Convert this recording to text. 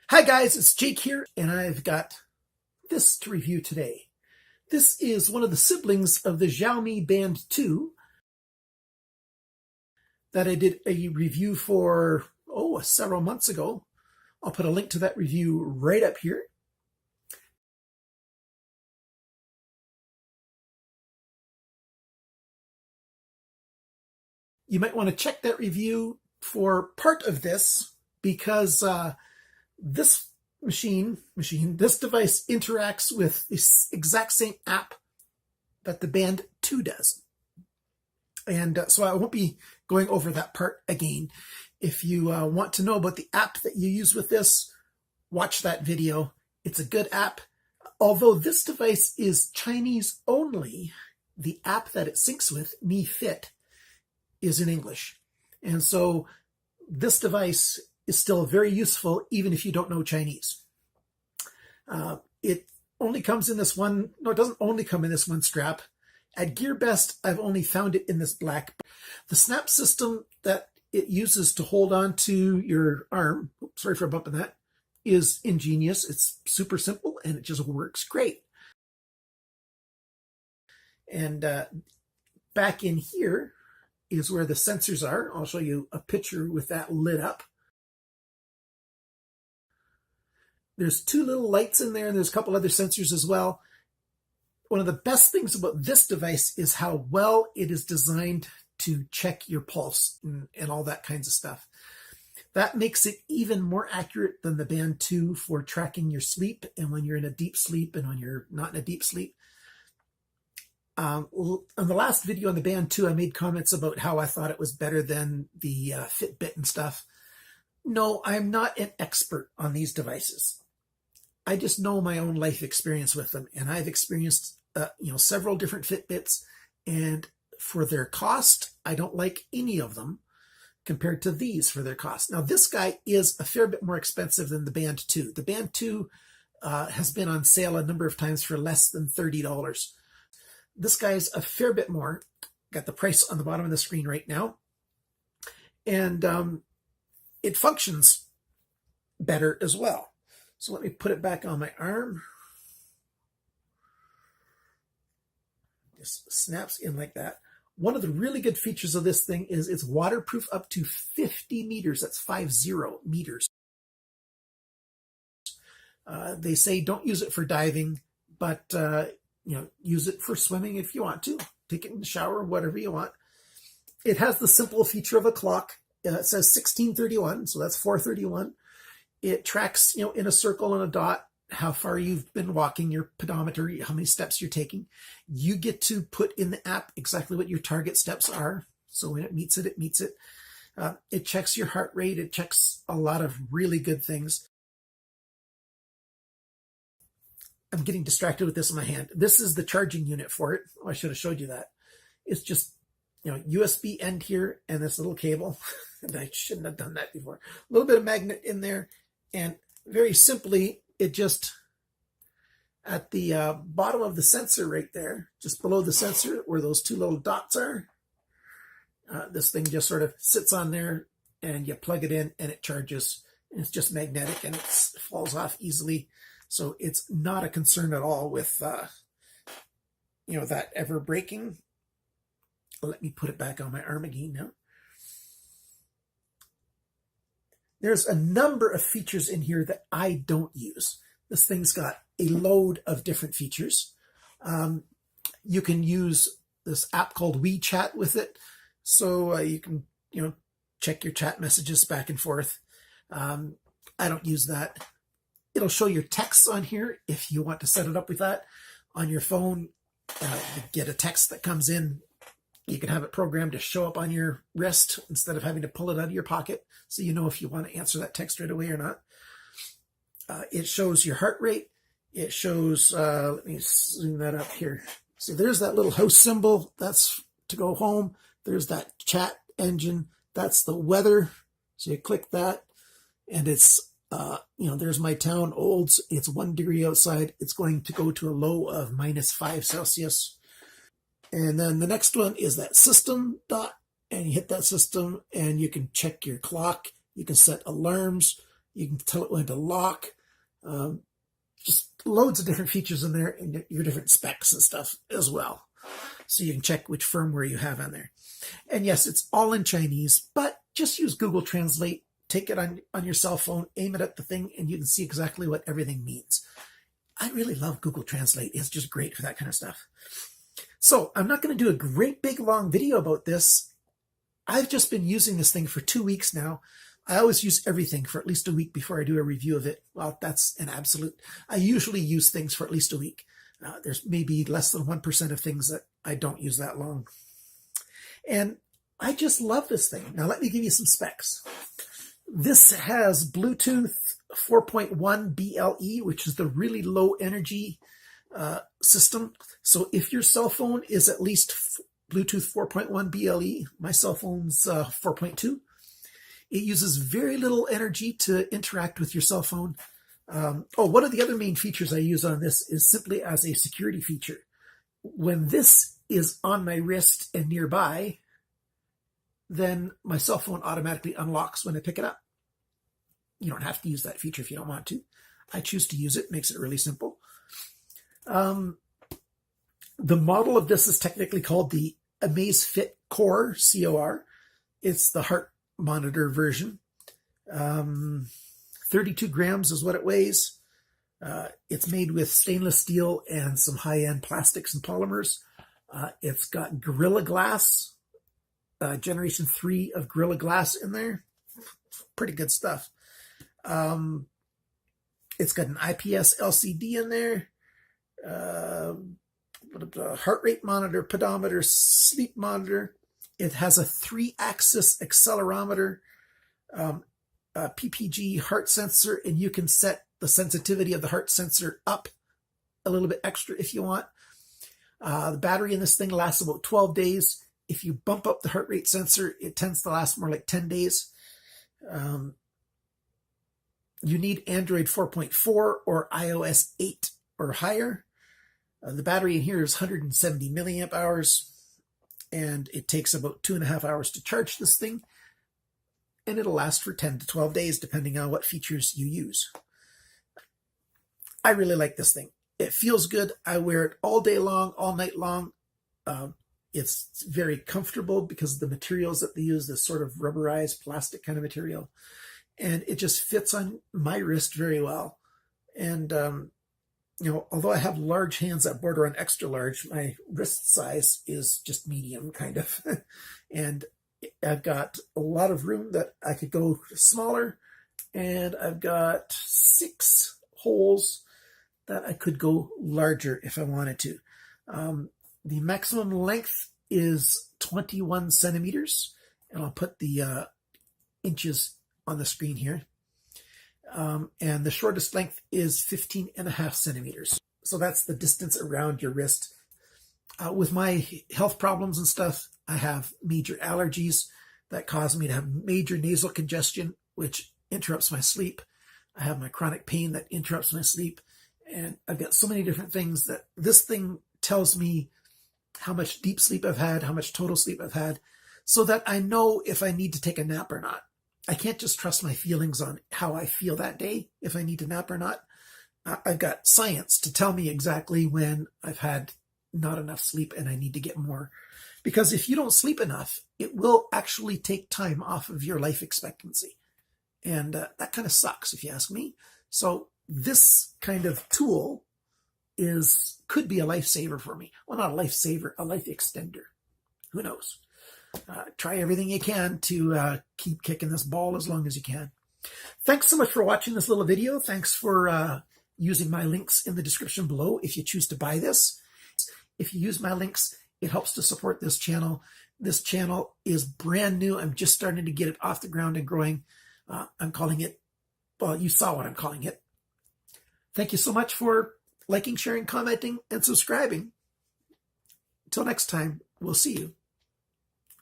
Hi guys, it's Jake here, and I've got this to review today. This is one of the siblings of the Xiaomi Band 2 that I did a review for, several months ago. I'll put a link to that review right up here. You might want to check that review for part of this because this this device interacts with the exact same app that the Band 2 does. And so I won't be going over that part again. If you want to know about the app that you use with this, watch that video. It's a good app. Although this device is Chinese only, the app that it syncs with, Mi Fit, is in English. And so this device is still very useful even if you don't know Chinese. It only comes in this one, no, it doesn't only come in this one strap. At GearBest, I've only found it in this black. The snap system that it uses to hold on to your arm, sorry for bumping that, is ingenious. It's super simple and it just works great. And back in here is where the sensors are. I'll show you a picture with that lit up. There's two little lights in there, and there's a couple other sensors as well. One of the best things about this device is how well it is designed to check your pulse and all that kinds of stuff. That makes it even more accurate than the Band 2 for tracking your sleep and when you're in a deep sleep and when you're not in a deep sleep. On the last video on the Band 2, I made comments about how I thought it was better than the FITBIT and stuff. No, I'm not an expert on these devices. I just know my own life experience with them, and I've experienced several different Fitbits, and for their cost, I don't like any of them compared to these for their cost. Now, this guy is a fair bit more expensive than the Band 2. The Band 2 has been on sale a number of times for less than $30. This guy's a fair bit more. Got the price on the bottom of the screen right now. And it functions better as well. So let me put it back on my arm. Just snaps in like that. One of the really good features of this thing is it's waterproof up to 50 meters. That's 50 meters. They say don't use it for diving, but use it for swimming if you want to. Take it in the shower, whatever you want. It has the simple feature of a clock. It says 1631, so that's 4:31. It tracks, in a circle and a dot, how far you've been walking, your pedometer, how many steps you're taking. You get to put in the app exactly what your target steps are. So when it meets it, it meets it. It checks your heart rate. It checks a lot of really good things. I'm getting distracted with this in my hand. This is the charging unit for it. Oh, I should have showed you that. It's just, USB end here and this little cable. And I shouldn't have done that before. A little bit of magnet in there. And very simply, it just, at the bottom of the sensor right there, just below the sensor where those two little dots are, this thing just sort of sits on there and you plug it in and it charges. And it's just magnetic and it falls off easily. So it's not a concern at all with, that ever breaking. Let me put it back on my arm again now. There's a number of features in here that I don't use. This thing's got a load of different features. You can use this app called WeChat with it. So you can, check your chat messages back and forth. I don't use that. It'll show your texts on here if you want to set it up with that. On your phone, you get a text that comes in. You can have it programmed to show up on your wrist instead of having to pull it out of your pocket, so you know if you want to answer that text right away or not. It shows your heart rate. It shows, let me zoom that up here. So there's that little house symbol. That's to go home. There's that chat engine. That's the weather. So you click that, and it's, there's my town, Olds. It's 1 degree outside. It's going to go to a low of -5 Celsius. And then the next one is that system dot, and you hit that system and you can check your clock. You can set alarms. You can tell it when to lock. Just loads of different features in there and your different specs and stuff as well. So you can check which firmware you have on there. And yes, it's all in Chinese, but just use Google Translate. Take it on your cell phone, aim it at the thing, and you can see exactly what everything means. I really love Google Translate. It's just great for that kind of stuff. So I'm not going to do a great big long video about this. I've just been using this thing for 2 weeks now. I always use everything for at least a week before I do a review of it. Well, that's an absolute. I usually use things for at least a week. There's maybe less than 1% of things that I don't use that long. And I just love this thing. Now, let me give you some specs. This has Bluetooth 4.1 BLE, which is the really low energy system. So if your cell phone is at least Bluetooth 4.1 BLE, my cell phone's 4.2. It uses very little energy to interact with your cell phone. One of the other main features I use on this is simply as a security feature. When this is on my wrist and nearby, then my cell phone automatically unlocks when I pick it up. You don't have to use that feature if you don't want to. I choose to use it. Makes it really simple. The model of this is technically called the Amazfit COR, COR. It's the heart monitor version. 32 grams is what it weighs. It's made with stainless steel and some high-end plastics and polymers. It's got Gorilla Glass, generation 3 of Gorilla Glass in there. Pretty good stuff. It's got an IPS LCD in there. Heart rate monitor, pedometer, sleep monitor. It has a 3-axis accelerometer, a PPG heart sensor, and you can set the sensitivity of the heart sensor up a little bit extra if you want. The battery in this thing lasts about 12 days. If you bump up the heart rate sensor, it tends to last more like 10 days. You need Android 4.4 or iOS 8 or higher. The battery in here is 170 milliamp hours, and it takes about 2.5 hours to charge this thing, and it'll last for 10 to 12 days, depending on what features you use. I really like this thing. It feels good. I wear it all day long, all night long. It's very comfortable because of the materials that they use, this sort of rubberized plastic kind of material. And it just fits on my wrist very well. And, although I have large hands that border on extra large, my wrist size is just medium, kind of. And I've got a lot of room that I could go smaller. And I've got 6 holes that I could go larger if I wanted to. The maximum length is 21 centimeters. And I'll put the inches on the screen here. And the shortest length is 15.5 centimeters. So that's the distance around your wrist. With my health problems and stuff, I have major allergies that cause me to have major nasal congestion, which interrupts my sleep. I have my chronic pain that interrupts my sleep. And I've got so many different things that this thing tells me how much deep sleep I've had, how much total sleep I've had, so that I know if I need to take a nap or not. I can't just trust my feelings on how I feel that day, if I need to nap or not. I've got science to tell me exactly when I've had not enough sleep and I need to get more. Because if you don't sleep enough, it will actually take time off of your life expectancy. And that kind of sucks, if you ask me. So this kind of tool could be a lifesaver for me. Well, not a lifesaver, a life extender. Who knows? Try everything you can to keep kicking this ball as long as you can. Thanks so much for watching this little video. Thanks for using my links in the description below if you choose to buy this. If you use my links, it helps to support this channel. This channel is brand new. I'm just starting to get it off the ground and growing. I'm calling it, well, you saw what I'm calling it. Thank you so much for liking, sharing, commenting, and subscribing. Until next time, we'll see you.